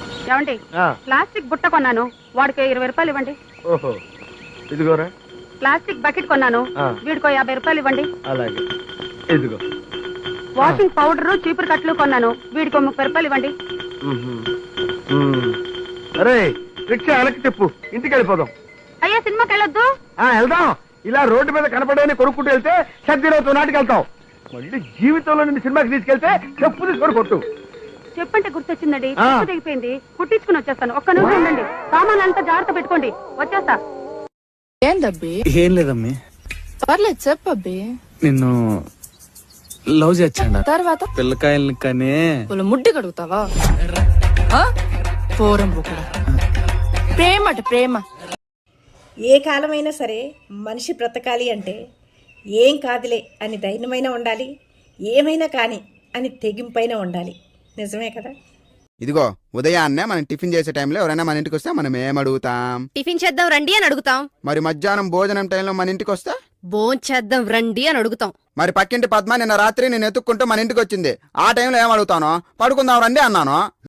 ఏమండి ప్లాస్టిక్ బుట్ట కొన్నాను, వాడికి 20 రూపాయలు ఇవ్వండి. ఓహో ఇదిగోరా. ప్లాస్టిక్ బకెట్ కొన్నాను, వీడికో 50 రూపాయలు ఇవ్వండి. అలాగే ఇదిగో. వాషింగ్ పౌడర్ చీపురు కట్లు కొన్నాను, వీడికో 30 రూపాయలు ఇవ్వండి. అరే రిక్షా వెనక్కి తిప్పు, ఇంటికి వెళ్ళిపోదాం. అయ్యా సినిమాకి వెళ్ళొద్దు. వెళ్దాం. ఇలా రోడ్డు మీద కనపడని కొనుక్కుంటూ వెళ్తే సర్దిరోజు నాటికి వెళ్తాం. మళ్ళీ జీవితంలో నిన్ను సినిమాకి తీసుకెళ్తే చెప్పు తీసుకొని కొట్టు. చెప్పంటే గుర్తొచ్చిందండి, చెప్పు తెగిపోయింది, కుట్టించుకుని వచ్చేస్తాను. ఒక్క నిమిషం ఉండండి, సామాన్లంతా జాగ్రత్త పెట్టుకోండి, వచ్చేస్తా. ఏందబ్బి? ఏం లేదమ్మి. పర్లేదు చెప్పబ్బి. నిన్ను లవ్ చేచ్చండి. తర్వాత పిల్లకాయల్ని కానీ ముడ్డి కడుగుతావా? పోరం బుక్కడ. ప్రేమ అట ప్రేమ. ఏ కాలమైనా సరే మనిషి బ్రతకాలి అంటే ఏం కాదులే అని ధైర్యమైనా ఉండాలి, ఏమైనా కానీ అని తెగింపైన ఉండాలి. నిజమే కదా? ఇదిగో ఉదయాన్నే మనం టిఫిన్ చేసే టైంలో ఎవరైనా మన ఇంటికి వస్తే మనం ఏమడుగుతాం? టిఫిన్ చేద్దాం రండి అని అడుగుతాం. మరి మధ్యాహ్నం భోజనం టైంలో మన ఇంటికి వస్తే భోంచేద్దాం రండి అని అడుగుతాం. మరి పక్కింటి పద్మ నిన్న రాత్రి నేను ఎత్తుక్కుంటూ మన ఇంటికి వచ్చింది, ఆ టైంలో ఏమడుగుతానో? పడుకుందాం రండి అన్నాను.